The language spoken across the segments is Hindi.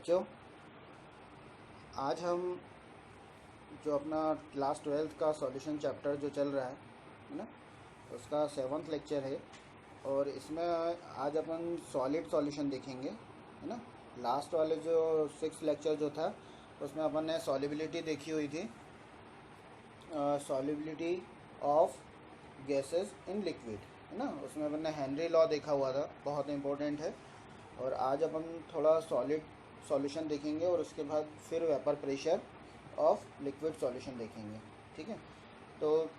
बच्चों, आज हम जो अपना क्लास 12th का सॉल्यूशन चैप्टर जो चल रहा है ना, उसका 7th लेक्चर है। और इसमें आज अपन सॉलिड सॉल्यूशन देखेंगे, है ना। लास्ट वाले जो 6th लेक्चर जो था उसमें अपन ने सॉलिबिलिटी देखी हुई थी, solubility of gases in liquid, है ना। उसमें अपन ने हेनरी लॉ देखा हुआ था, बहुत इंपॉर्टेंट है। और आज अपन थोड़ा सॉलिड सॉल्यूशन देखेंगे और उसके बाद फिर vapour pressure of liquid solution देखेंगे, ठीक है। तो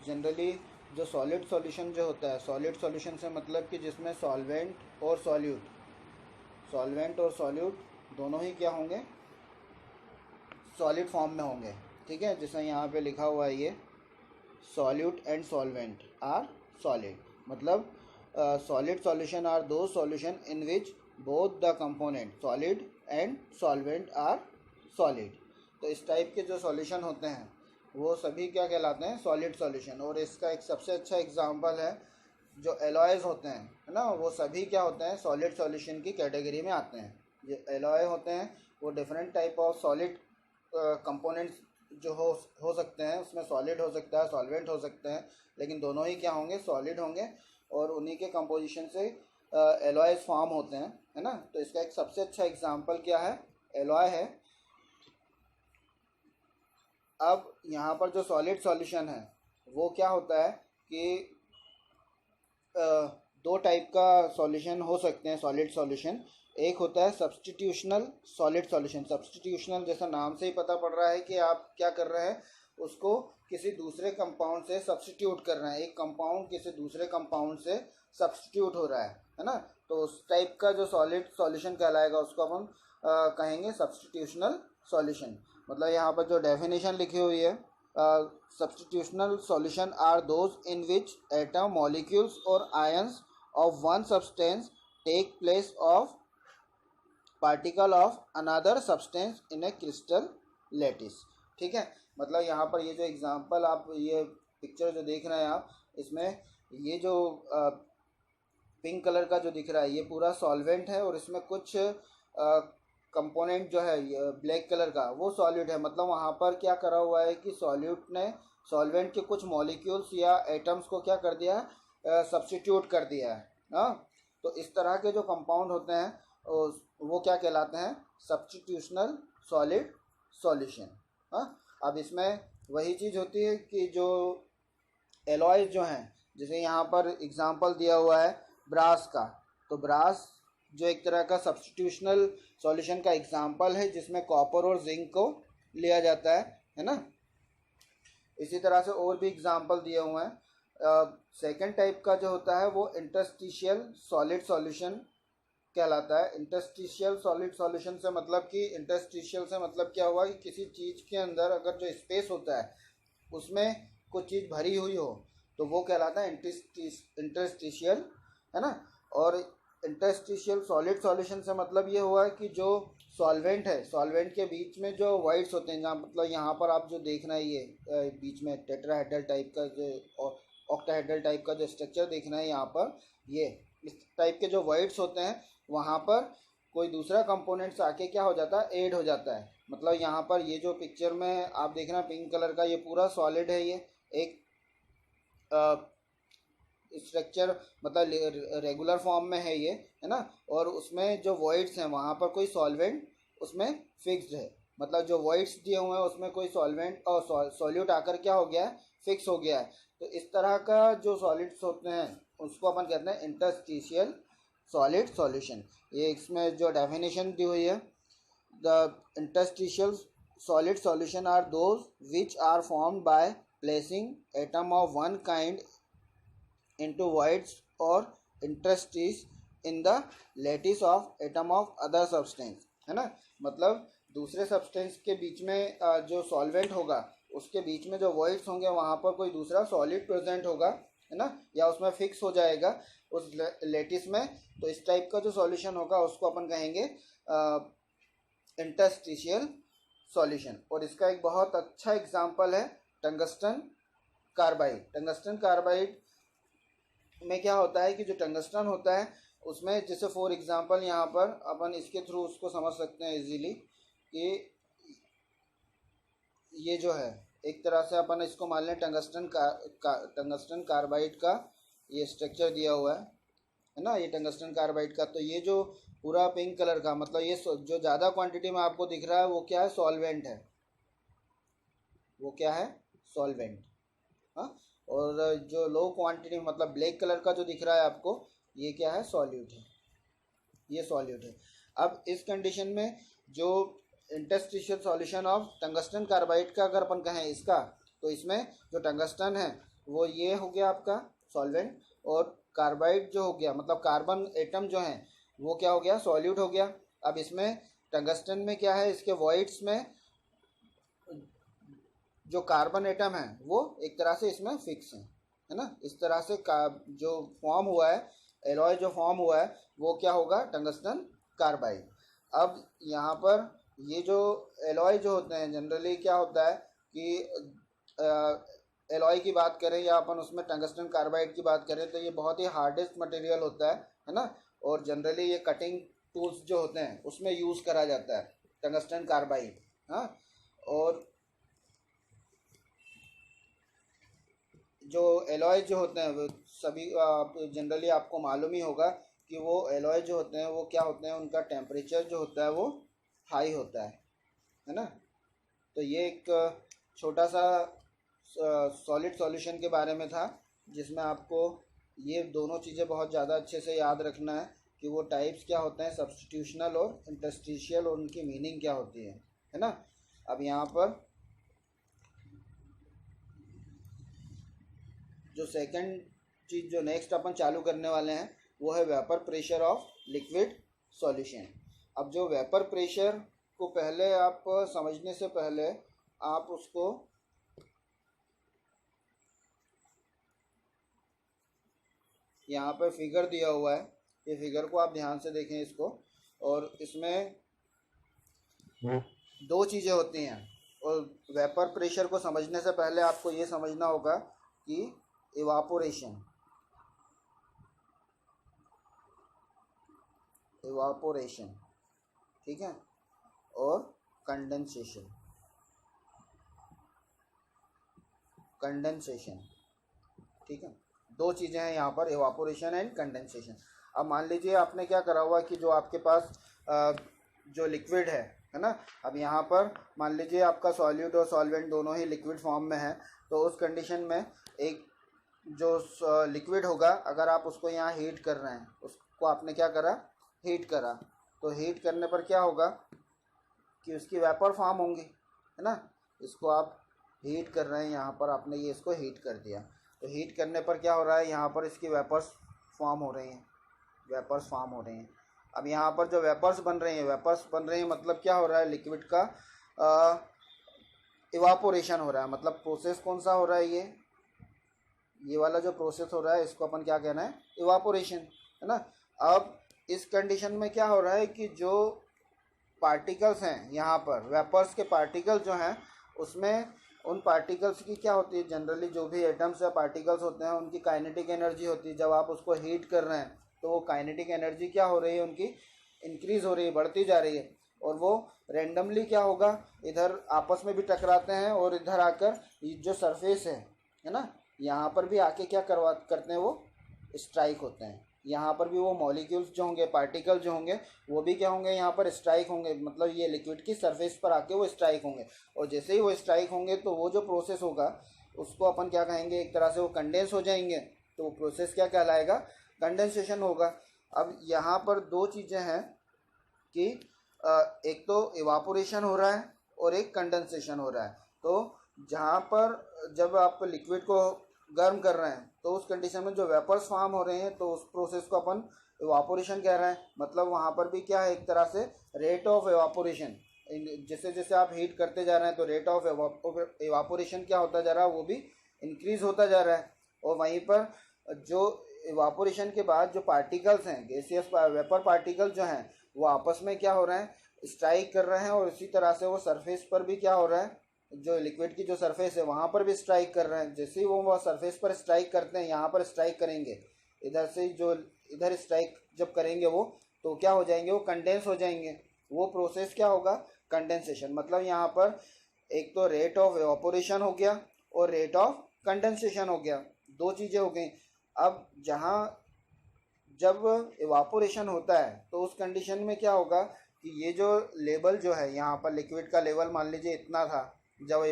जनरली जो सॉलिड सॉल्यूशन जो होता है, सॉलिड सॉल्यूशन से मतलब कि जिसमें सॉल्वेंट और सॉल्यूट दोनों ही क्या होंगे, सॉलिड फॉर्म में होंगे, ठीक है। जैसे यहाँ पे लिखा हुआ है ये solute and solvent are solid, मतलब सॉलिड सॉल्यूशन आर दो solution in which both the component solid and solvent are solid. तो इस टाइप के जो सॉल्यूशन होते हैं वो सभी क्या कहलाते हैं, सॉलिड सॉल्यूशन। और इसका एक सबसे अच्छा एग्जांपल है जो एलॉयज़ होते हैं, है ना, वो सभी क्या होते हैं, सॉलिड सॉल्यूशन की कैटेगरी में आते हैं। जो एलॉय होते हैं वो different type of solid components जो हो सकते हैं, उसमें सॉलिड हो सकता है, सॉल्वेंट हो सकते हैं, लेकिन दोनों ही क्या होंगे, सॉलिड होंगे। और उन्हीं के कंपोजिशन से एलॉयज फॉर्म होते हैं, है ना। तो इसका एक सबसे अच्छा एग्जांपल क्या है, एलॉय है। अब यहाँ पर जो सॉलिड सॉल्यूशन है वो क्या होता है कि दो टाइप का सॉल्यूशन हो सकते हैं सॉलिड सॉल्यूशन। एक होता है सब्स्टिट्यूशनल सॉलिड सॉल्यूशन। सब्स्टिट्यूशनल जैसा नाम से ही पता पड़ रहा है कि आप क्या कर रहे हैं, उसको किसी दूसरे कंपाउंड से सब्स्टिट्यूट कर रहे हैं, एक कंपाउंड किसी दूसरे कंपाउंड से सब्स्टिट्यूट हो रहा है ना। तो उस टाइप का जो सॉलिड सॉल्यूशन कहलाएगा उसको अपन कहेंगे सब्स्टिट्यूशनल सॉल्यूशन। मतलब यहाँ पर जो डेफिनेशन लिखी हुई है, substitutional solution are those in which atom molecules or ions of one substance take place of particle of another substance in a crystal lattice, ठीक है। मतलब यहाँ पर ये जो एग्जांपल आप ये पिक्चर जो देख रहे हैं आप, इसमें ये जो पिंक कलर का जो दिख रहा है ये पूरा सॉल्वेंट है और इसमें कुछ कंपोनेंट जो है ब्लैक कलर का वो सॉलिड है। मतलब वहाँ पर क्या करा हुआ है कि सॉल्यूट ने सॉल्वेंट के कुछ मॉलिक्यूल्स या एटम्स को क्या कर दिया है, सब्स्टिट्यूट कर दिया है ना। तो इस तरह के जो कंपाउंड होते हैं वो क्या कहलाते हैं, सब्स्टिट्यूशनल सॉलिड सॉल्यूशन। हाँ, अब इसमें वही चीज़ होती है कि जो एलॉयज जो हैं, जैसे यहाँ पर एग्जांपल दिया हुआ है ब्रास का, तो ब्रास जो एक तरह का सब्स्टिट्यूशनल सॉल्यूशन का एग्जांपल है जिसमें कॉपर और जिंक को लिया जाता है ना। इसी तरह से और भी एग्जांपल दिए हुए हैं। सेकंड टाइप का जो होता है वो इंटरस्टिशियल सॉलिड सॉल्यूशन कहलाता है। इंटरस्टिशियल सॉलिड सॉल्यूशन से मतलब कि इंटरस्टिशियल से मतलब क्या हुआ कि किसी चीज़ के अंदर अगर जो स्पेस होता है उसमें कुछ चीज़ भरी हुई हो तो वो कहलाता है इंटरस्टिशियल, है ना। और इंटरस्टिशियल सॉलिड सॉल्यूशन से मतलब ये हुआ है कि जो सॉल्वेंट है, सॉल्वेंट के बीच में जो वाइड्स होते हैं, जहाँ मतलब यहाँ पर आप जो देख रहे हैं ये बीच में टेट्राहेड्रल टाइप का जो ऑक्टाहेड्रल टाइप का जो स्ट्रक्चर देख रहे हैं यहाँ पर, ये इस टाइप के जो वाइड्स होते हैं वहाँ पर कोई दूसरा कंपोनेंट्स आके क्या हो जाता है, ऐड हो जाता है। मतलब यहाँ पर ये जो पिक्चर में आप देख रहे हैं पिंक कलर का, ये पूरा सॉलिड है, ये एक स्ट्रक्चर मतलब रेगुलर फॉर्म में है ये, है ना। और उसमें जो वॉइड्स हैं वहाँ पर कोई सॉल्वेंट उसमें फिक्स्ड है। मतलब जो वॉइड्स दिए हुए हैं उसमें कोई सॉल्वेंट और सॉल्यूट आकर क्या हो गया है, फिक्स हो गया है। तो इस तरह का जो सॉलिड्स होते हैं उसको अपन कहते हैं इंटरस्टिशियल सॉलिड सॉल्यूशन। ये इसमें जो डेफिनेशन दी हुई है, the interstitial solid solution are those which are formed by placing atom of one kind into voids or interstices in the lattice of atom of other substance, है ना। मतलब दूसरे सब्सटेंस के बीच में जो सॉल्वेंट होगा उसके बीच में जो वॉइड्स होंगे वहाँ पर कोई दूसरा सॉलिड प्रेजेंट होगा, है ना, या उसमें फिक्स हो जाएगा उस लेटिस में। तो इस टाइप का जो सॉल्यूशन होगा उसको अपन कहेंगे इंटरस्टिशियल सॉल्यूशन। और इसका एक बहुत अच्छा एग्जांपल है टंगस्टन कार्बाइड। टंगस्टन कार्बाइड में क्या होता है कि जो टंगस्टन होता है उसमें जैसे फॉर एग्जांपल यहाँ पर अपन इसके थ्रू उसको समझ सकते हैं इजीली कि ये जो है एक तरह से अपन इसको मान लें टंगस्टन कार्बाइड का ये स्ट्रक्चर दिया हुआ है ना, ये टंगस्टन कार्बाइड का। तो ये जो पूरा पिंक कलर का मतलब ये जो ज़्यादा क्वांटिटी में आपको दिख रहा है वो क्या है, सॉल्वेंट है, वो क्या है, सॉल्वेंट। हाँ, और जो लो क्वांटिटी मतलब ब्लैक कलर का जो दिख रहा है आपको, ये क्या है, सॉल्यूट है, ये सॉल्यूट है। अब इस कंडीशन में जो interstitial solution of tungsten carbide का अगर अपन कहें इसका, तो इसमें जो टंगस्टन है वो ये हो गया आपका सॉल्वेंट, और कार्बाइड जो हो गया मतलब कार्बन एटम जो है वो क्या हो गया, सॉल्यूट हो गया। अब इसमें टंगस्टन में क्या है, इसके वॉइड्स में जो कार्बन एटम है वो एक तरह से इसमें फिक्स है ना। इस तरह से जो फॉर्म हुआ है, एलॉय जो फॉर्म हुआ है वो क्या होगा, टंगस्टन कार्बाइड। अब यहाँ पर ये जो एलॉय जो होते हैं जनरली क्या होता है कि एलॉय की बात करें या अपन उसमें टंगस्टन कार्बाइड की बात करें तो ये बहुत ही हार्डेस्ट मटेरियल होता है ना। और जनरली ये कटिंग टूल्स जो होते हैं उसमें यूज़ करा जाता है टंगस्टन कार्बाइड। हाँ, और जो एलॉय जो होते हैं वो सभी जनरली आपको मालूम ही होगा कि वो एलॉय जो होते हैं वो क्या होते हैं, उनका टेम्परेचर जो होता है वो हाई होता है ना। तो ये एक छोटा सा सॉलिड सॉल्यूशन के बारे में था जिसमें आपको ये दोनों चीज़ें बहुत ज़्यादा अच्छे से याद रखना है कि वो टाइप्स क्या होते हैं, सब्स्टिट्यूशनल और इंटरस्टिशियल, और उनकी मीनिंग क्या होती है ना। अब यहाँ पर जो सेकंड चीज़ जो नेक्स्ट अपन चालू करने वाले हैं वो है vapour pressure of liquid solution. अब जो वेपर प्रेशर को पहले आप समझने से पहले आप उसको यहाँ पर फिगर दिया हुआ है, ये फिगर को आप ध्यान से देखें इसको, और इसमें दो चीज़ें होती हैं। और वेपर प्रेशर को समझने से पहले आपको ये समझना होगा कि इवापोरेशन ठीक है, और कंडेंसेशन ठीक है, दो चीज़ें हैं यहाँ पर, इवापोरेशन एंड कंडेंसेशन। अब मान लीजिए आपने क्या करा हुआ कि जो आपके पास जो लिक्विड है ना, अब यहाँ पर मान लीजिए आपका सॉल्यूट और सॉल्वेंट दोनों ही लिक्विड फॉर्म में है। तो उस कंडीशन में एक जो लिक्विड होगा अगर आप उसको यहाँ हीट कर रहे हैं, उसको आपने क्या करा, हीट करा, तो हीट करने पर क्या होगा कि उसकी वेपर फॉर्म होंगी, है ना। इसको आप हीट कर रहे हैं, यहाँ पर आपने ये इसको हीट कर दिया, तो हीट करने पर क्या हो रहा है, यहाँ पर इसकी वेपर्स फॉर्म हो रही हैं, अब यहाँ पर जो वेपर्स बन रही हैं मतलब क्या हो रहा है, लिक्विड का इवापोरेशन हो रहा है। मतलब प्रोसेस कौन सा हो रहा है, ये वाला जो प्रोसेस हो रहा है इसको अपन क्या कहना है, इवापोरेशन, है ना। अब इस कंडीशन में क्या हो रहा है कि जो पार्टिकल्स हैं यहाँ पर, वेपर्स के पार्टिकल जो हैं, उसमें उन पार्टिकल्स की क्या होती है, जनरली जो भी एटम्स या पार्टिकल्स होते हैं उनकी काइनेटिक एनर्जी होती है। जब आप उसको हीट कर रहे हैं तो वो काइनेटिक एनर्जी क्या हो रही है, उनकी इंक्रीज़ हो रही है, बढ़ती जा रही है, और वो रेंडमली क्या होगा, इधर आपस में भी टकराते हैं और इधर आकर जो सरफेस है ना, यहाँ पर भी आके क्या करते हैं, वो स्ट्राइक होते हैं। यहाँ पर भी वो मॉलिक्यूल्स जो होंगे, पार्टिकल जो होंगे, वो भी क्या होंगे, यहाँ पर स्ट्राइक होंगे, मतलब ये लिक्विड की सरफेस पर आके वो स्ट्राइक होंगे। और जैसे ही वो स्ट्राइक होंगे तो वो जो प्रोसेस होगा उसको अपन क्या कहेंगे, एक तरह से वो कंडेंस हो जाएंगे, तो वो प्रोसेस क्या कहलाएगा, कंडेंसेशन होगा। अब यहाँ पर दो चीज़ें हैं कि एक तो इवापोरेशन हो रहा है और एक कंडेंसेशन हो रहा है। तो जहाँ पर जब आप लिक्विड को गर्म कर रहे हैं तो उस कंडीशन में जो वेपर्स फॉर्म हो रहे हैं तो उस प्रोसेस को अपन इवापोरेशन कह रहे हैं। मतलब वहाँ पर भी क्या है, एक तरह से रेट ऑफ इवापोरेशन, जैसे जैसे आप हीट करते जा रहे हैं तो रेट ऑफ इवापोरेशन क्या होता जा रहा है, वो भी इंक्रीज़ होता जा रहा है। और वहीं पर जो इवापोरेशन के बाद जो पार्टिकल्स हैं, गैसियस वेपर पार्टिकल जो हैं, वो आपस में क्या हो रहे हैं, स्ट्राइक कर रहे हैं, और इसी तरह से वो सरफेस पर भी क्या हो रहा है, जो लिक्विड की जो सरफेस है वहाँ पर भी स्ट्राइक कर रहे हैं। जैसे ही वो सरफेस पर स्ट्राइक करते हैं, यहाँ पर स्ट्राइक करेंगे इधर से जो इधर स्ट्राइक जब करेंगे वो, तो क्या हो जाएंगे, वो कंडेंस हो जाएंगे। वो प्रोसेस क्या होगा, कंडेंसेशन। मतलब यहाँ पर एक तो रेट ऑफ इवापोरेशन हो गया और रेट ऑफ कंडेंसेशन हो गया, दो चीज़ें हो गई। अब जहाँ जब इवापोरेशन होता है तो उस कंडीशन में क्या होगा कि ये जो लेवल जो है यहाँ पर लिक्विड का लेवल मान लीजिए इतना था, जब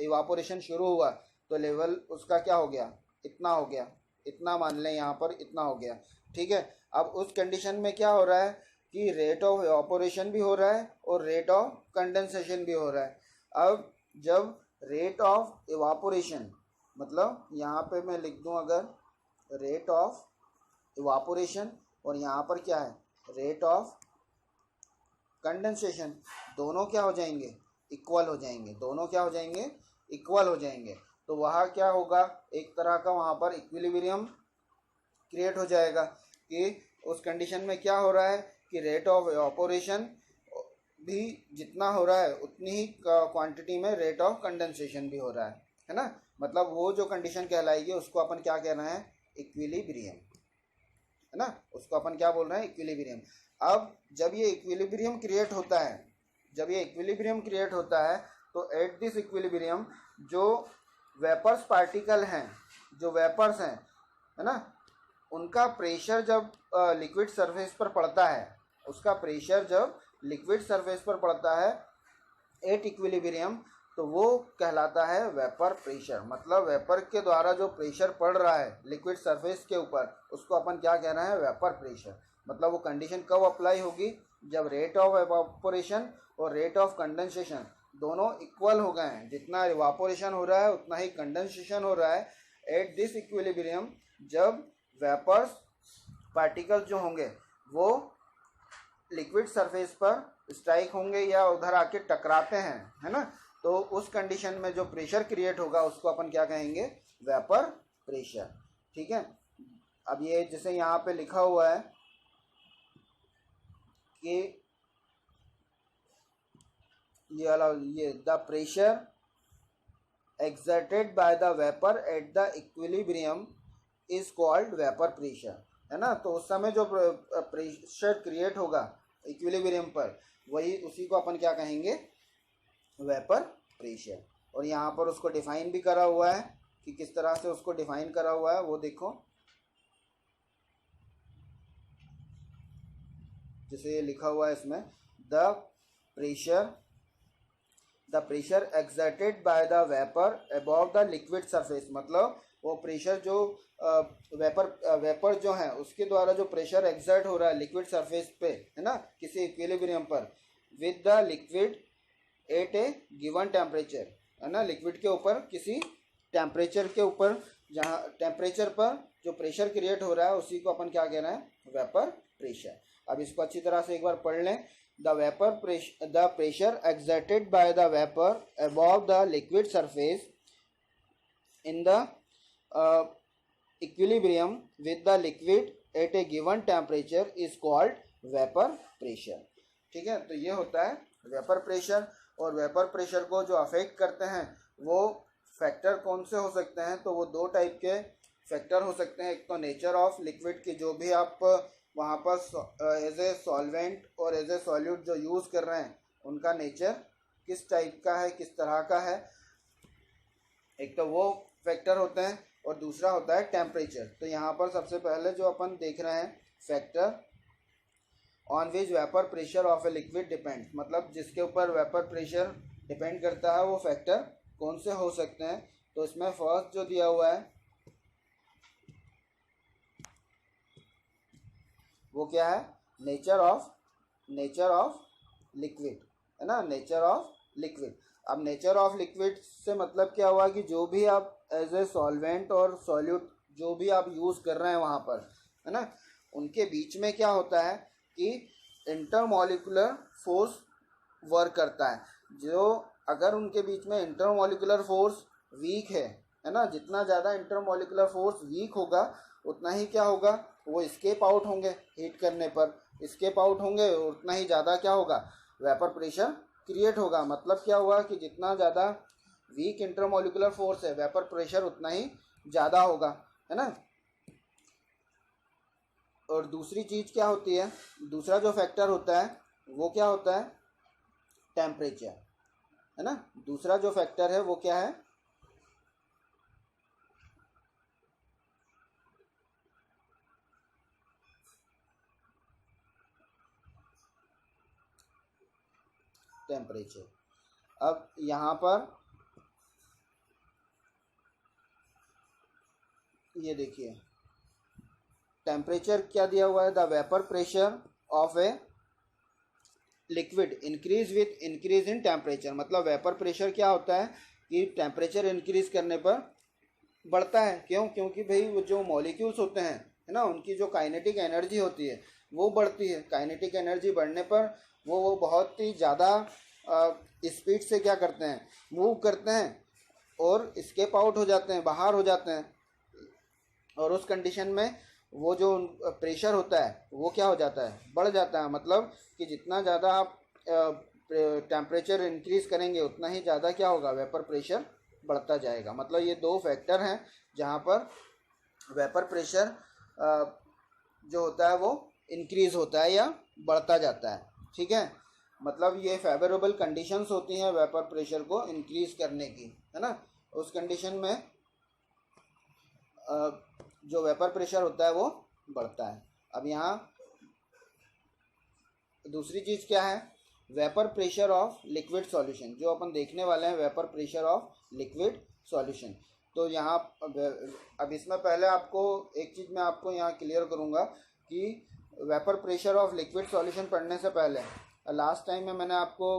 इवापोरेशन शुरू हुआ तो लेवल उसका क्या हो गया, इतना हो गया, इतना मान लें यहाँ पर इतना हो गया, ठीक है। अब उस कंडीशन में क्या हो रहा है कि रेट ऑफ इवापोरेशन भी हो रहा है और रेट ऑफ कंडेंसेशन भी हो रहा है। अब जब रेट ऑफ इवापोरेशन, मतलब यहाँ पे मैं लिख दूँ अगर रेट ऑफ इवापोरेशन और यहाँ पर क्या है रेट ऑफ कंडेंसेशन, दोनों क्या हो जाएंगे, इक्वल हो जाएंगे, दोनों क्या हो जाएंगे, इक्वल हो जाएंगे। तो वहाँ क्या होगा, एक तरह का वहाँ पर इक्विलिब्रियम क्रिएट हो जाएगा कि उस कंडीशन में क्या हो रहा है कि रेट ऑफ इवापोरेशन भी जितना हो रहा है उतनी ही क्वांटिटी में रेट ऑफ कंडेंसेशन भी हो रहा है ना। मतलब वो जो कंडीशन कहलाएगी उसको अपन क्या कहना है, इक्विलिब्रियम, है ना, उसको अपन क्या बोल रहे हैं, इक्विलिब्रियम। अब जब ये इक्विलिब्रियम क्रिएट होता है, जब ये इक्विलिब्रियम क्रिएट होता है तो एट दिस इक्विलिब्रियम जो वेपर्स पार्टिकल हैं, जो वेपर्स हैं, है ना, उनका प्रेशर जब लिक्विड सरफेस पर पड़ता है, उसका प्रेशर जब लिक्विड सरफेस पर पड़ता है एट इक्विलिब्रियम, तो वो कहलाता है वेपर प्रेशर। मतलब वेपर के द्वारा जो प्रेशर पड़ रहा है लिक्विड सरफेस के ऊपर, उसको अपन क्या कहना है, वेपर प्रेशर। मतलब वो कंडीशन कब अप्लाई होगी, जब रेट ऑफ इवापोरेशन और रेट ऑफ कंडेंसेशन दोनों इक्वल हो गए हैं, जितना इवापोरेशन हो रहा है उतना ही कंडेंसेशन हो रहा है। एट दिस इक्विलिब्रियम जब वेपर्स पार्टिकल्स जो होंगे वो लिक्विड सरफेस पर स्ट्राइक होंगे या उधर आके टकराते हैं, है ना, तो उस कंडीशन में जो प्रेशर क्रिएट होगा उसको अपन क्या कहेंगे, वेपर प्रेशर, ठीक है। अब ये जैसे यहाँ पे लिखा हुआ है कि ये the pressure exerted by the vapor at the equilibrium is called vapor pressure, है ना। तो उस समय जो प्रेशर क्रिएट होगा इक्विलिब्रियम पर, वही उसी को अपन क्या कहेंगे, वेपर प्रेशर। और यहाँ पर उसको डिफाइन भी करा हुआ है कि किस तरह से उसको डिफाइन करा हुआ है, वो देखो। जैसे ये लिखा हुआ है इसमें, the pressure exerted by the vapour above the liquid surface. मतलब वो प्रेशर जो वेपर जो है उसके द्वारा जो प्रेशर एक्सर्ट हो रहा है लिक्विड सरफेस पे, है ना, किसी इक्विलिब्रियम पर, with the liquid at a given temperature, है ना, लिक्विड के ऊपर किसी टेम्परेचर के ऊपर, जहाँ टेम्परेचर पर जो प्रेशर क्रिएट हो रहा है उसी को अपन क्या कह रहे हैं, वेपर प्रेशर। अब इसको अच्छी तरह से एक बार पढ़ लें। The pressure exerted by the vapor above the liquid surface in the equilibrium with the liquid at a given temperature is called vapor pressure, ठीक है। तो ये होता है वेपर प्रेशर। और वेपर प्रेशर को जो अफेक्ट करते हैं वो फैक्टर कौन से हो सकते हैं, तो वो दो टाइप के फैक्टर हो सकते हैं। एक तो नेचर ऑफ लिक्विड की, जो भी आप वहाँ पर एज ए सॉल्वेंट और एज ए सॉल्यूट जो यूज़ कर रहे हैं उनका नेचर किस टाइप का है, किस तरह का है, एक तो वो फैक्टर होते हैं। और दूसरा होता है टेम्परेचर। तो यहाँ पर सबसे पहले जो अपन देख रहे हैं factor on which vapour pressure of a liquid depends, मतलब जिसके ऊपर वेपर प्रेशर डिपेंड करता है वो फैक्टर कौन से हो सकते हैं। तो इसमें फर्स्ट जो दिया हुआ है वो क्या है, नेचर ऑफ लिक्विड, है ना, नेचर ऑफ लिक्विड। अब नेचर ऑफ लिक्विड से मतलब क्या हुआ कि जो भी आप एज ए सॉल्वेंट और सॉल्यूट जो भी आप यूज़ कर रहे हैं वहाँ पर, है ना, उनके बीच में क्या होता है कि इंटरमॉलिक्यूलर फोर्स वर्क करता है। जो अगर उनके बीच में इंटरमॉलिक्यूलर फोर्स वीक है ना, जितना ज़्यादा इंटरमॉलिक्यूलर फोर्स वीक होगा उतना ही क्या होगा, वो स्केप आउट होंगे, हीट करने पर स्केप आउट होंगे, उतना ही ज़्यादा क्या होगा, वेपर प्रेशर क्रिएट होगा। मतलब क्या हुआ कि जितना ज़्यादा वीक इंटरमॉलिक्यूलर फोर्स है वेपर प्रेशर उतना ही ज़्यादा होगा, है ना। और दूसरी चीज़ क्या होती है, दूसरा जो फैक्टर होता है वो क्या होता है, टेम्परेचर, है ना। दूसरा जो फैक्टर है वो क्या है, टेम्परेचर। अब यहाँ पर ये देखिए टेम्परेचर क्या दिया हुआ है, the vapour pressure of a liquid increase with increase in temperature. मतलब वेपर प्रेशर क्या होता है कि टेम्परेचर इंक्रीज करने पर बढ़ता है। क्यों? क्योंकि भाई वो जो मॉलिक्यूल्स होते हैं, है ना, उनकी जो काइनेटिक एनर्जी होती है वो बढ़ती है। काइनेटिक एनर्जी बढ़ने पर वो बहुत ही ज़्यादा स्पीड से क्या करते हैं, मूव करते हैं और स्केप आउट हो जाते हैं, बाहर हो जाते हैं। और उस कंडीशन में वो जो प्रेशर होता है वो क्या हो जाता है, बढ़ जाता है। मतलब कि जितना ज़्यादा आप टेम्परेचर इंक्रीज करेंगे उतना ही ज़्यादा क्या होगा, वेपर प्रेशर बढ़ता जाएगा। मतलब ये दो फैक्टर हैं जहाँ पर वेपर प्रेशर जो होता है वो इंक्रीज होता है या बढ़ता जाता है। ठीक है, मतलब ये फेवरेबल कंडीशंस होती हैं वेपर प्रेशर को इंक्रीज करने की, है ना। उस कंडीशन में जो वेपर प्रेशर होता है वो बढ़ता है। अब यहाँ दूसरी चीज़ क्या है, vapour pressure of liquid solution, जो अपन देखने वाले हैं vapour pressure of liquid solution. तो यहाँ अब इसमें पहले आपको एक चीज़ मैं आपको यहाँ क्लियर करूँगा कि vapour pressure of liquid solution पढ़ने से पहले लास्ट टाइम में मैंने आपको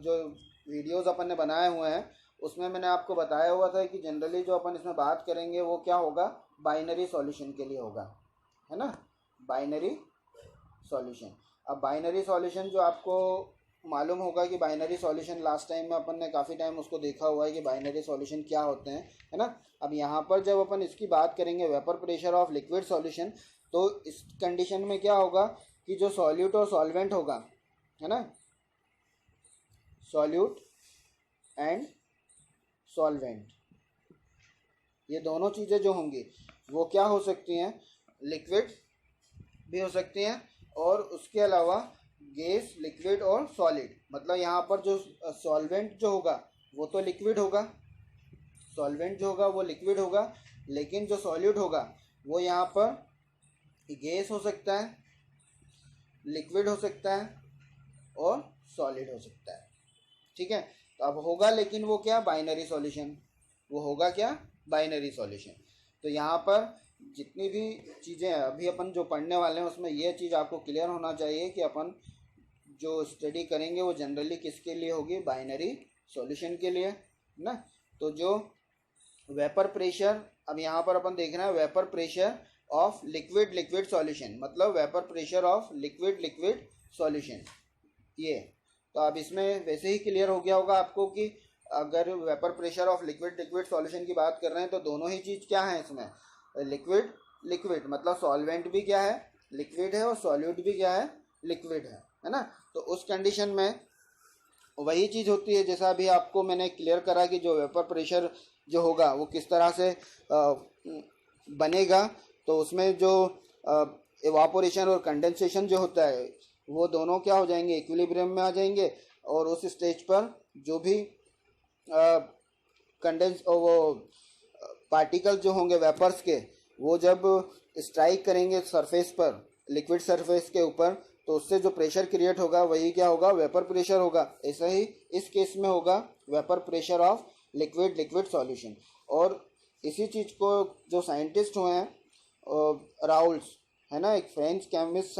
जो वीडियोज़ अपन ने बनाए हुए हैं उसमें मैंने आपको बताया हुआ था कि जनरली जो अपन इसमें बात करेंगे वो क्या होगा, बाइनरी सॉल्यूशन के लिए होगा, है ना, बाइनरी सॉल्यूशन। अब बाइनरी सॉल्यूशन जो आपको मालूम होगा कि बाइनरी सॉल्यूशन लास्ट टाइम में अपन ने काफ़ी टाइम उसको देखा हुआ है कि बाइनरी सॉल्यूशन क्या होते हैं, है ना। अब यहाँ पर जब अपन इसकी बात करेंगे vapour pressure of liquid solution, तो इस कंडीशन में क्या होगा कि जो सॉल्यूट और सॉल्वेंट होगा, है ना, सॉल्यूट एंड सॉल्वेंट, ये दोनों चीज़ें जो होंगी वो क्या हो सकती हैं, लिक्विड भी हो सकती हैं और उसके अलावा गैस, लिक्विड और सॉलिड। मतलब यहाँ पर जो सॉल्वेंट जो होगा वो तो लिक्विड होगा, सॉल्वेंट जो होगा वो लिक्विड होगा, लेकिन जो सॉल्यूट होगा वो यहाँ पर गैस हो सकता है, लिक्विड हो सकता है और सॉलिड हो सकता है। ठीक है, तो अब होगा लेकिन वो क्या, बाइनरी सॉल्यूशन, वो होगा क्या, बाइनरी सॉल्यूशन। तो यहाँ पर जितनी भी चीज़ें अभी अपन जो पढ़ने वाले हैं उसमें यह चीज़ आपको क्लियर होना चाहिए कि अपन जो स्टडी करेंगे वो जनरली किसके लिए होगी, बाइनरी सॉल्यूशन के लिए ना। तो जो वेपर प्रेशर, अब यहाँ पर अपन देख रहे हैं vapour pressure of liquid liquid solution, मतलब vapour pressure of liquid liquid solution ये। तो अब इसमें वैसे ही क्लियर हो गया होगा आपको कि अगर vapour pressure of liquid liquid solution की बात कर रहे हैं तो दोनों ही चीज़ क्या है इसमें, लिक्विड लिक्विड, मतलब सॉल्वेंट भी क्या है, लिक्विड है और सॉल्यूट भी क्या है, लिक्विड है ना। तो उस कंडीशन में वही चीज़ होती है जैसा अभी आपको मैंने क्लियर करा कि जो वेपर प्रेशर जो होगा वो किस तरह से बनेगा। तो उसमें जो इवापोरेशन और कंडेंसेशन जो होता है वो दोनों क्या हो जाएंगे, इक्विलिब्रियम में आ जाएंगे। और उस स्टेज पर जो भी कंडेंस वो पार्टिकल जो होंगे वेपर्स के, वो जब स्ट्राइक करेंगे सरफेस पर, लिक्विड सरफेस के ऊपर, तो उससे जो प्रेशर क्रिएट होगा वही क्या होगा, वेपर प्रेशर होगा। ऐसा ही इस केस में होगा vapour pressure of liquid liquid solution. और इसी चीज़ को जो साइंटिस्ट हुए हैं राउल्स, है ना, एक फ्रेंच केमिस्ट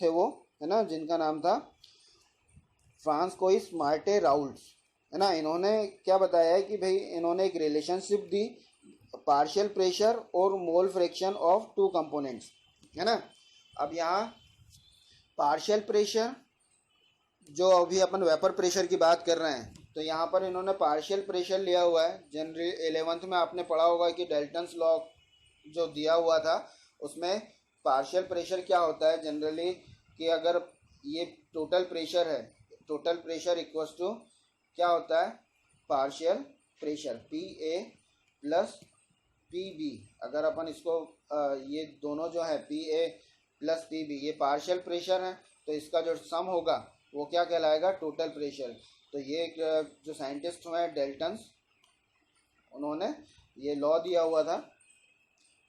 थे वो, है ना, जिनका नाम था फ्रांसकोइस मार्टे राउल्स, है ना। इन्होंने क्या बताया है कि भाई इन्होंने एक रिलेशनशिप दी पार्शियल प्रेशर और mole fraction of two components, है ना। अब यहाँ पार्शियल प्रेशर जो अभी अपन वेपर प्रेशर की बात कर रहे हैं, तो यहाँ पर इन्होंने पार्शियल प्रेशर लिया हुआ है। जनरली 11th में आपने पढ़ा होगा कि डेल्टन्स लॉ जो दिया हुआ था उसमें पार्शियल प्रेशर क्या होता है जनरली, कि अगर ये टोटल प्रेशर है, टोटल प्रेशर इक्वल्स टू क्या होता है, partial pressure PA plus PB। अगर अपन इसको ये दोनों जो है PA प्लस पी बी, ये पार्शियल प्रेशर है, तो इसका जो सम होगा वो क्या कहलाएगा, टोटल प्रेशर। तो ये जो साइंटिस्ट हुए हैं डेल्टन्स, उन्होंने ये लॉ दिया हुआ था,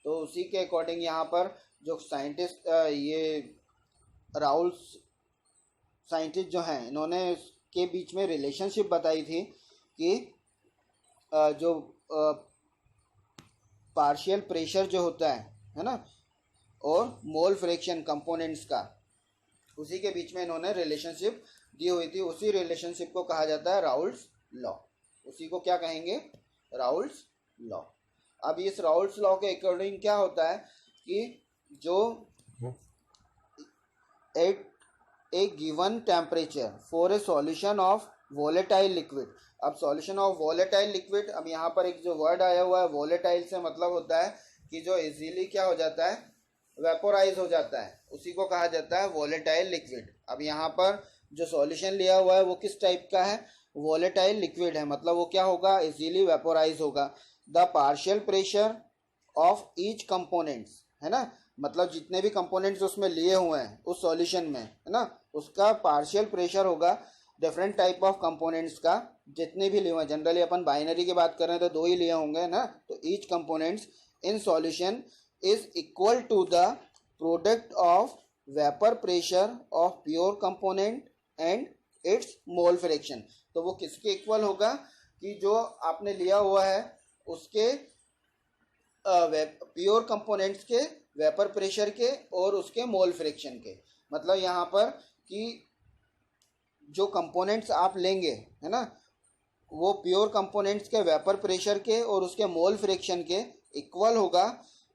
तो उसी के अकॉर्डिंग यहाँ पर जो साइंटिस्ट ये राउल्स साइंटिस्ट जो हैं, इन्होंने के बीच में रिलेशनशिप बताई थी कि जो पार्शियल प्रेशर जो होता है ना, और मोल फ्रैक्शन कंपोनेंट्स का, उसी के बीच में इन्होंने रिलेशनशिप दी हुई थी। उसी रिलेशनशिप को कहा जाता है राउल्स लॉ, उसी को क्या कहेंगे, राउल्स लॉ। अब इस राउल्स लॉ के अकॉर्डिंग क्या होता है कि जो at a given temperature for a solution of volatile liquid, अब सॉल्यूशन ऑफ वोलेटाइल लिक्विड, अब यहाँ पर एक जो वर्ड आया हुआ है वोलेटाइल से मतलब होता है कि जो इजीली क्या हो जाता है, वेपोराइज हो जाता है, उसी को कहा जाता है वोलेटाइल लिक्विड। अब यहाँ पर जो सॉल्यूशन लिया हुआ है वो किस टाइप का है, वोलेटाइल लिक्विड है, मतलब वो क्या होगा, इजीली वेपोराइज होगा। The partial pressure of each components, है ना, मतलब जितने भी कंपोनेंट्स उसमें लिए हुए हैं उस सॉल्यूशन में, है ना, उसका पार्शियल प्रेशर होगा डिफरेंट टाइप ऑफ कंपोनेंट्स का, जितने भी लिए हुए हैं। जनरली अपन बाइनरी की बात कर रहे हैं तो 2 ही लिए होंगे ना, तो each components in solution is equal to the product of vapour pressure of pure component and its mole fraction. तो वो किसके इक्वल होगा कि जो आपने लिया हुआ है उसके प्योर कंपोनेंट्स के वेपर प्रेशर के और उसके मोल फ्रैक्शन के। मतलब यहाँ पर कि जो कंपोनेंट्स आप लेंगे, है ना, वो प्योर कंपोनेंट्स के वेपर प्रेशर के और उसके मोल फ्रैक्शन के इक्वल होगा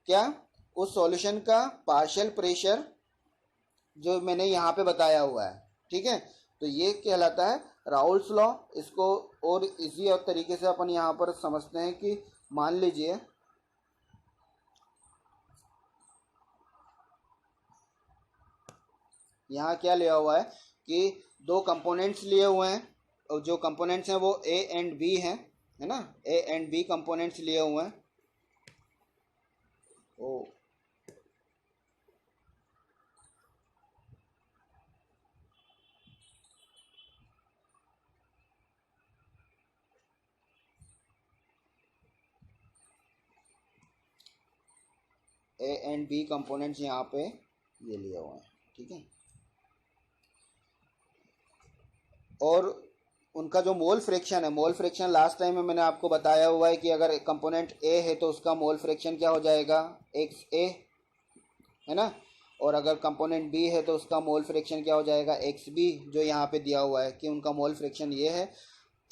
क्या, उस सॉल्यूशन का पार्शियल प्रेशर जो मैंने यहाँ पे बताया हुआ है। ठीक है, तो ये कहलाता है राउल्स लॉ। इसको और इजी और तरीके से अपन यहाँ पर समझते हैं कि मान लीजिए यहाँ क्या लिया हुआ है कि 2 कंपोनेंट्स लिए हुए हैं, और जो कंपोनेंट्स हैं वो ए एंड बी हैं, है ना, ए एंड बी कंपोनेंट्स लिए हुए हैं। ओ ए एंड बी कंपोनेंट्स यहाँ पे ये लिए हुए हैं। ठीक है, और उनका जो मोल फ्रैक्शन है, मोल फ्रैक्शन लास्ट टाइम में मैंने आपको बताया हुआ है कि अगर कंपोनेंट ए है तो उसका मोल फ्रैक्शन क्या हो जाएगा, एक्स ए, है ना, और अगर कंपोनेंट बी है तो उसका मोल फ्रैक्शन क्या हो जाएगा, एक्स बी, जो यहाँ पे दिया हुआ है कि उनका मोल फ्रैक्शन ये है।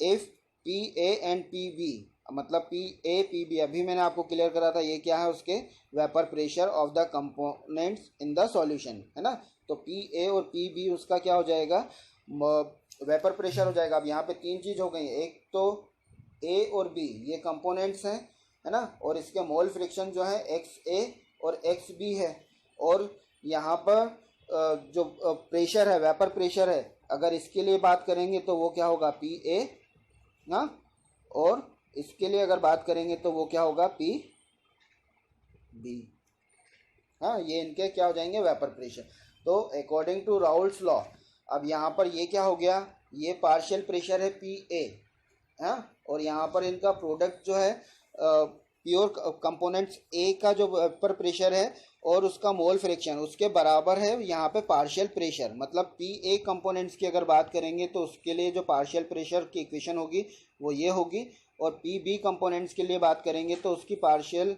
If P A and P B, मतलब पी ए पी बी, अभी मैंने आपको क्लियर करा था, ये क्या है, उसके vapour pressure of the components in the solution, है ना। तो पी ए और पी बी उसका क्या हो जाएगा, वेपर प्रेशर हो जाएगा। अब यहाँ पे 3 चीज़ हो गई, एक तो ए और बी ये कंपोनेंट्स हैं, है ना, और इसके मोल फ्रैक्शन जो है एक्स ए और एक्स बी है, और यहाँ पर जो प्रेशर है, वेपर प्रेशर है, अगर इसके लिए बात करेंगे तो वो क्या होगा, पी ए ना, और इसके लिए अगर बात करेंगे तो वो क्या होगा, पी बी। हाँ, ये इनके क्या हो जाएंगे, वेपर प्रेशर। तो अकॉर्डिंग टू राउल्स लॉ, अब यहाँ पर ये क्या हो गया, ये पार्शियल प्रेशर है पी ए, हाँ, और यहाँ पर इनका प्रोडक्ट जो है प्योर कंपोनेंट्स ए का जो वेपर प्रेशर है और उसका मोल फ्रैक्शन उसके बराबर है यहाँ पे पार्शियल प्रेशर। मतलब पी ए कंपोनेंट्स की अगर बात करेंगे तो उसके लिए जो पार्शियल प्रेशर की इक्वेशन होगी वो ये होगी, और पी बी कंपोनेंट्स के लिए बात करेंगे तो उसकी पार्शियल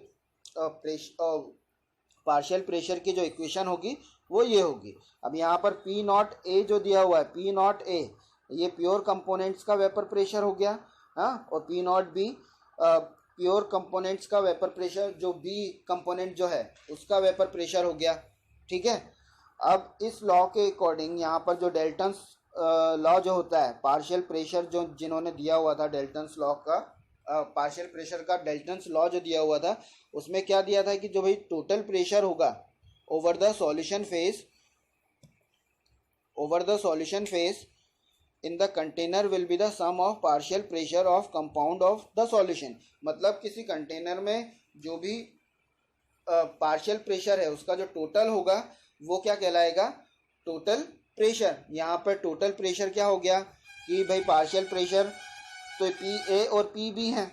प्रेशर की जो इक्वेशन होगी वो ये होगी। अब यहाँ पर पी नॉट ए जो दिया हुआ है, पी नॉट ए ये प्योर कंपोनेंट्स का वेपर प्रेशर हो गया, हाँ, और P not B pure components का वेपर प्रेशर, जो बी कंपोनेंट जो है उसका वेपर प्रेशर हो गया। ठीक है, अब इस लॉ के अकॉर्डिंग यहाँ पर जो डेल्टन्स लॉ जो होता है, पार्शियल प्रेशर जो जिन्होंने दिया हुआ था, डेल्टन्स लॉ का पार्शियल प्रेशर का डेल्टन्स लॉ जो दिया हुआ था, उसमें क्या दिया था कि जो भाई टोटल प्रेशर होगा over the solution face in the container will be the sum of partial pressure of compound of the solution। मतलब किसी कंटेनर में जो भी पार्शियल प्रेशर है उसका जो टोटल होगा वो क्या कहलाएगा, टोटल प्रेशर। यहाँ पर टोटल प्रेशर क्या हो गया कि भाई पार्शियल प्रेशर तो पी ए और पी बी है,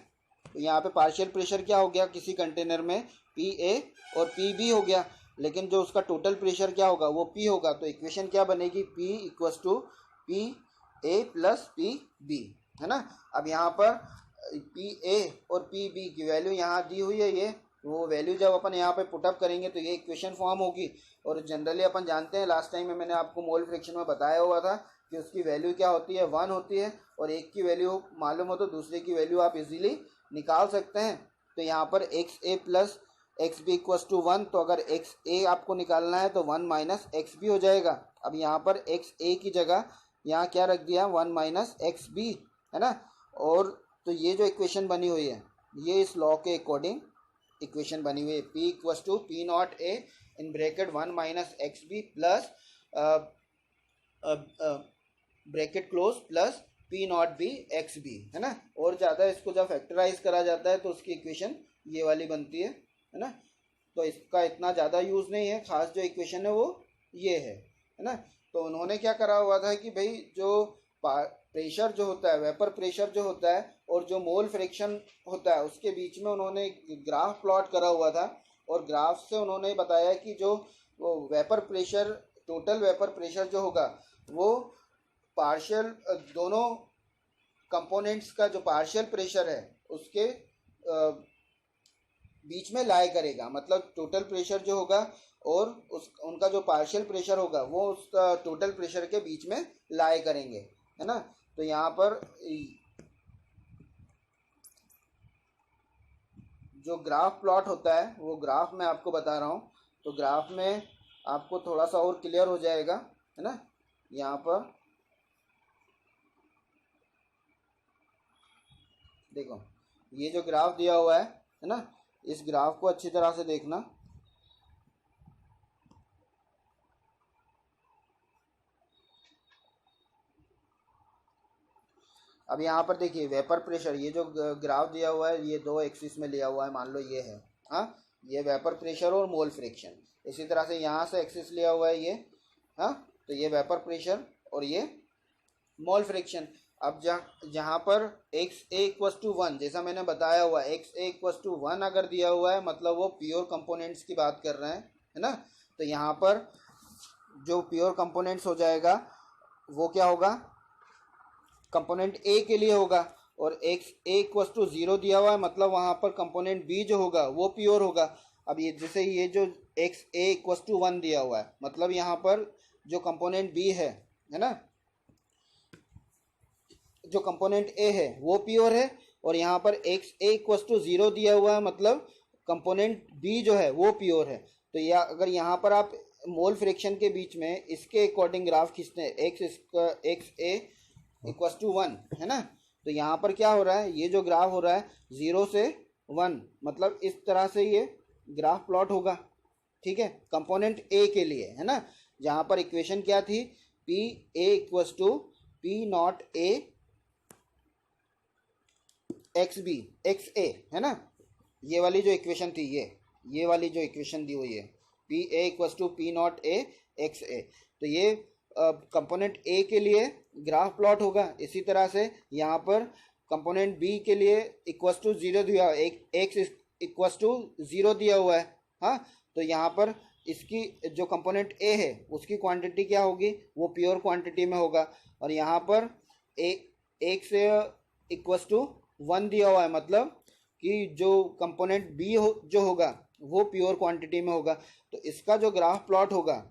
तो यहाँ पे पार्शियल प्रेशर क्या हो गया किसी कंटेनर में, पी ए और पी बी हो गया, लेकिन जो उसका टोटल प्रेशर क्या होगा वो पी होगा। तो इक्वेशन क्या बनेगी, P equals to P A plus P B, है ना। अब यहाँ पर पी ए और पी बी की वैल्यू यहाँ दी हुई है, ये वो वैल्यू जब अपन यहाँ पे पुटअप करेंगे तो ये इक्वेशन फॉर्म होगी। और जनरली अपन जानते हैं, लास्ट टाइम में मैंने आपको मोल फ्रैक्शन में बताया हुआ था कि उसकी वैल्यू क्या होती है, 1 होती है, और एक की वैल्यू मालूम हो तो दूसरे की वैल्यू आप इजीली निकाल सकते हैं। तो यहाँ पर X A plus X B equals to 1, तो अगर एक्स ए आपको निकालना है तो 1 माइनस एक्स बी हो जाएगा। अब यहाँ पर एक्स ए की जगह यहाँ क्या रख दिया, 1 माइनस एक्स बी, है ना। और तो ये जो इक्वेशन बनी हुई है ये इस लॉ के अकॉर्डिंग इक्वेशन बनी हुई है, P equals to P not A in bracket 1 minus X B plus bracket close plus P not B X B, है ना। और ज़्यादा इसको जब फैक्टराइज करा जाता है तो उसकी इक्वेशन ये वाली बनती है ना। तो इसका इतना ज़्यादा यूज़ नहीं है, खास जो इक्वेशन है वो ये है ना। तो उन्होंने क्या करा हुआ था कि भाई जो प्रेशर जो होता है, वेपर प्रेशर जो होता है और जो मोल फ्रैक्शन होता है उसके बीच में उन्होंने ग्राफ प्लॉट करा हुआ था, और ग्राफ से उन्होंने बताया कि जो वो vapour pressure, total vapour pressure जो होगा वो पार्शियल दोनों कंपोनेंट्स का जो पार्शियल प्रेशर है उसके बीच में लाई करेगा। मतलब टोटल प्रेशर जो होगा और उस उनका जो पार्शियल प्रेशर होगा वो उस टोटल प्रेशर के बीच में लाई करेंगे, है ना। तो यहाँ पर जो ग्राफ प्लॉट होता है वो ग्राफ मैं आपको बता रहा हूँ, तो ग्राफ में आपको थोड़ा सा और क्लियर हो जाएगा, है ना। यहाँ पर देखो ये जो ग्राफ दिया हुआ है ना, इस ग्राफ को अच्छी तरह से देखना। अब यहाँ पर देखिए वेपर प्रेशर, ये जो ग्राफ दिया हुआ है ये 2 एक्सिस में लिया हुआ है, मान लो ये है, हाँ, ये वेपर प्रेशर और मोल फ्रैक्शन। इसी तरह से यहाँ से एक्सिस लिया हुआ है ये, हाँ, तो ये वेपर प्रेशर और ये मोल फ्रैक्शन। अब जहाँ पर एक्स ए इक्वस टू 1, जैसा मैंने बताया हुआ है, एक्स ए इक्वस टू 1 अगर दिया हुआ है मतलब वो प्योर कंपोनेंट्स की बात कर रहे हैं, है ना। तो यहाँ पर जो प्योर कंपोनेंट्स हो जाएगा वो क्या होगा, कंपोनेंट ए के लिए होगा, और एक्स ए इक्वस टू 0 दिया हुआ है मतलब वहाँ पर कंपोनेंट बी जो होगा वो प्योर होगा। अब ये जैसे ये जो एक्स ए इक्वस टू 1 दिया हुआ है मतलब यहाँ पर जो कंपोनेंट बी है ना, जो कंपोनेंट ए है वो प्योर है, और यहाँ पर एक्स ए इक्वस टू 0 दिया हुआ है मतलब कंपोनेंट बी जो है वो प्योर है। तो या अगर यहाँ पर आप मोल फ्रैक्शन के बीच में इसके अकॉर्डिंग ग्राफ खींचते हैं, एक्स ए इक्वस टू 1, है ना, तो यहाँ पर क्या हो रहा है, ये जो ग्राफ हो रहा है 0 से 1 मतलब इस तरह से ये ग्राफ प्लॉट होगा, ठीक है, कंपोनेंट ए के लिए, है ना। जहाँ पर इक्वेशन क्या थी, P A equals to P not A x B x A, है ना, ये वाली जो इक्वेशन थी, ये वाली जो इक्वेशन दी हुई है P A equals to P not A x A, तो ये कंपोनेंट ए के लिए ग्राफ प्लॉट होगा। इसी तरह से यहाँ पर कंपोनेंट बी के लिए इक्वस टू 0 दिया हुआ है, एक्स इक्वस टू 0 दिया हुआ है, हाँ, तो यहाँ पर इसकी जो कंपोनेंट ए है उसकी क्वांटिटी क्या होगी, वो प्योर क्वांटिटी में होगा, और यहाँ पर एक्स इक्वस टू 1 दिया हुआ है मतलब कि जो कंपोनेंट बी जो होगा वो प्योर क्वांटिटी में होगा। तो इसका जो ग्राफ प्लॉट होगा,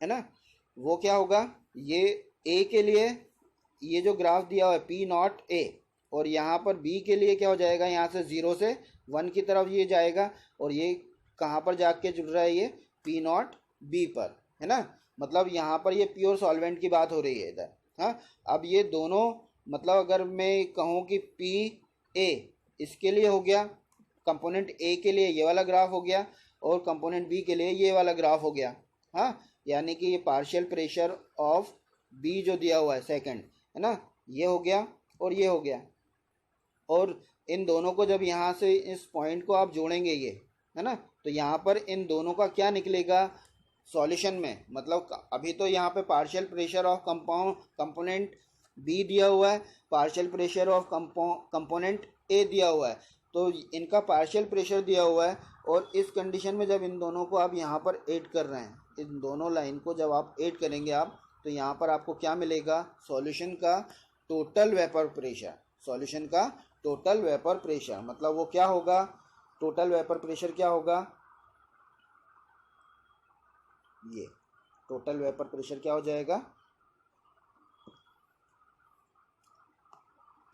है ना, वो क्या होगा, ये ए के लिए ये जो ग्राफ दिया हुआ है पी नॉट ए, और यहाँ पर बी के लिए क्या हो जाएगा, यहाँ से 0 से 1 की तरफ ये जाएगा, और ये कहाँ पर जाके जुड़ रहा है, ये पी नॉट बी पर, है ना। मतलब यहाँ पर ये प्योर सॉल्वेंट की बात हो रही है इधर, हाँ। अब ये दोनों मतलब अगर मैं कहूँ कि पी ए इसके लिए हो गया, कंपोनेंट ए के लिए ये वाला ग्राफ हो गया, और कंपोनेंट बी के लिए ये वाला ग्राफ हो गया, हाँ, यानी कि ये पार्शियल प्रेशर ऑफ बी जो दिया हुआ है सेकंड, है ना, ये हो गया और ये हो गया, और इन दोनों को जब यहाँ से इस पॉइंट को आप जोड़ेंगे ये, है ना, तो यहाँ पर इन दोनों का क्या निकलेगा, सॉल्यूशन में, मतलब अभी तो यहाँ पे partial pressure of component B दिया हुआ है, partial pressure of component A दिया हुआ है, तो इनका पार्शियल प्रेशर दिया हुआ है। और इस कंडीशन में जब इन दोनों को आप यहाँ पर ऐड कर रहे हैं, इन दोनों लाइन को जब आप ऐड करेंगे आप, तो यहाँ पर आपको क्या मिलेगा, सॉल्यूशन का टोटल वेपर प्रेशर। सॉल्यूशन का टोटल वेपर प्रेशर मतलब वो क्या होगा, टोटल वेपर प्रेशर क्या होगा, ये टोटल वेपर प्रेशर क्या हो जाएगा,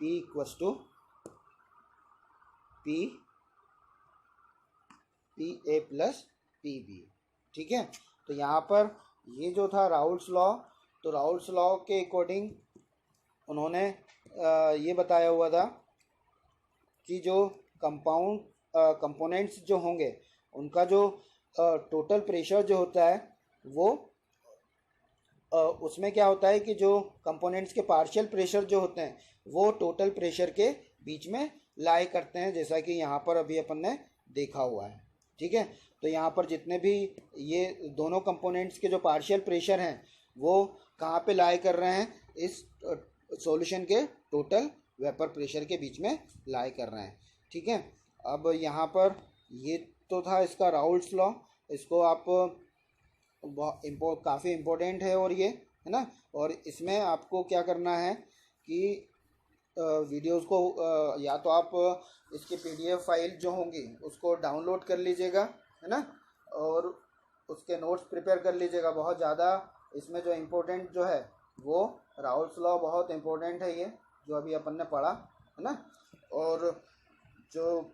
P equals to P A plus P B. ठीक है, तो यहाँ पर ये जो था राउल्स लॉ, तो राउल्स लॉ के अकॉर्डिंग उन्होंने ये बताया हुआ था कि जो कंपोनेंट्स जो होंगे उनका जो टोटल प्रेशर जो होता है वो उसमें क्या होता है कि जो कंपोनेंट्स के पार्शियल प्रेशर जो होते हैं वो टोटल प्रेशर के बीच में लाई करते हैं, जैसा कि यहाँ पर अभी अपन ने देखा हुआ है। ठीक है, तो यहाँ पर जितने भी ये दोनों कंपोनेंट्स के जो पार्शियल प्रेशर हैं वो कहाँ पे लाई कर रहे हैं, इस सॉल्यूशन के टोटल वेपर प्रेशर के बीच में लाई कर रहे हैं। ठीक है, अब यहाँ पर ये तो था इसका राउल्स लॉ, इसको आप काफ़ी इम्पोर्टेंट है और ये है ना। और इसमें आपको क्या करना है कि वीडियोस को या तो आप इसकी पीडीएफ फाइल जो होंगी उसको डाउनलोड कर लीजिएगा, है ना, और उसके नोट्स प्रिपेयर कर लीजिएगा। बहुत ज़्यादा इसमें जो इम्पोर्टेंट जो है वो राउल्स लॉ बहुत इम्पोर्टेंट है, ये जो अभी अपन ने पढ़ा है ना। और जो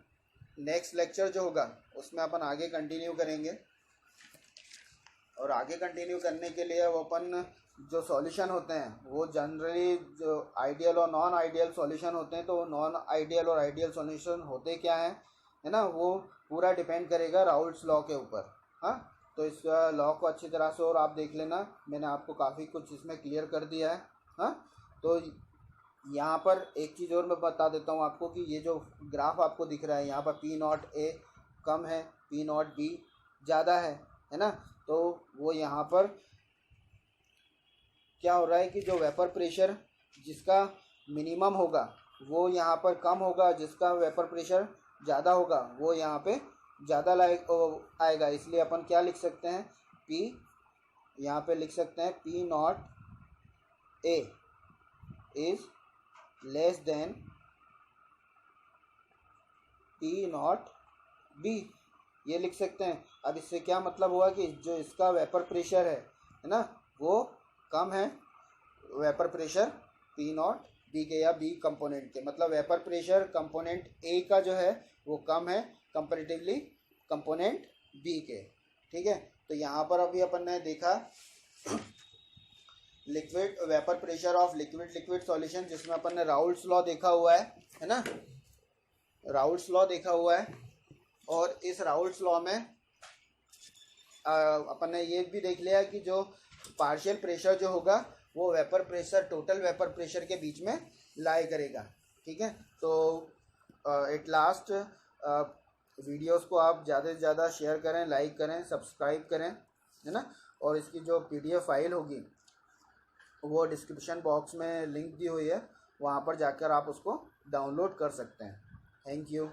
नेक्स्ट लेक्चर जो होगा उसमें अपन आगे कंटिन्यू करेंगे, और आगे कंटिन्यू करने के लिए वो अपन जो सॉल्यूशन होते हैं वो जनरली जो आइडियल और नॉन आइडियल सॉल्यूशन होते हैं, तो नॉन आइडियल और आइडियल सॉल्यूशन होते क्या हैं, है ना, वो पूरा डिपेंड करेगा राउल्स लॉ के ऊपर। हाँ, तो इस लॉ को अच्छी तरह से और आप देख लेना, मैंने आपको काफ़ी कुछ इसमें क्लियर कर दिया है। हाँ, तो यहाँ पर एक चीज़ और मैं बता देता हूँ आपको कि ये जो ग्राफ आपको दिख रहा है यहाँ पर P0A कम है, P0B ज़्यादा है ना, तो वो यहाँ पर क्या हो रहा है कि जो वेपर प्रेशर जिसका मिनिमम होगा वो यहाँ पर कम होगा, जिसका वेपर प्रेशर ज़्यादा होगा वो यहाँ पे ज़्यादा आएगा। इसलिए अपन क्या लिख सकते हैं, P यहाँ पे लिख सकते हैं P0A is less than P0B, ये लिख सकते हैं। अब इससे क्या मतलब हुआ कि जो इसका वेपर प्रेशर है ना, वो कम है वेपर प्रेशर P0B के या B कंपोनेंट के, मतलब वेपर प्रेशर कंपोनेंट A का जो है वो कम है कंपैरेटिवली कंपोनेंट B के। ठीक है, तो यहाँ पर अभी अपन ने देखा liquid vapour pressure of liquid solution, जिसमें अपन ने राउल्स लॉ देखा हुआ है ना, राउल्स लॉ देखा हुआ है। और इस राउल्स लॉ में अपन ने ये भी देख लिया कि जो पार्शियल प्रेशर जो होगा वो vapour pressure total vapour pressure के बीच में लाई करेगा। ठीक है, तो एट लास्ट वीडियोस को आप ज़्यादा से ज़्यादा शेयर करें, लाइक करें, सब्सक्राइब करें, है ना। और इसकी जो पीडीएफ फाइल होगी वो डिस्क्रिप्शन बॉक्स में लिंक दी हुई है, वहाँ पर जाकर आप उसको डाउनलोड कर सकते हैं। Thank you.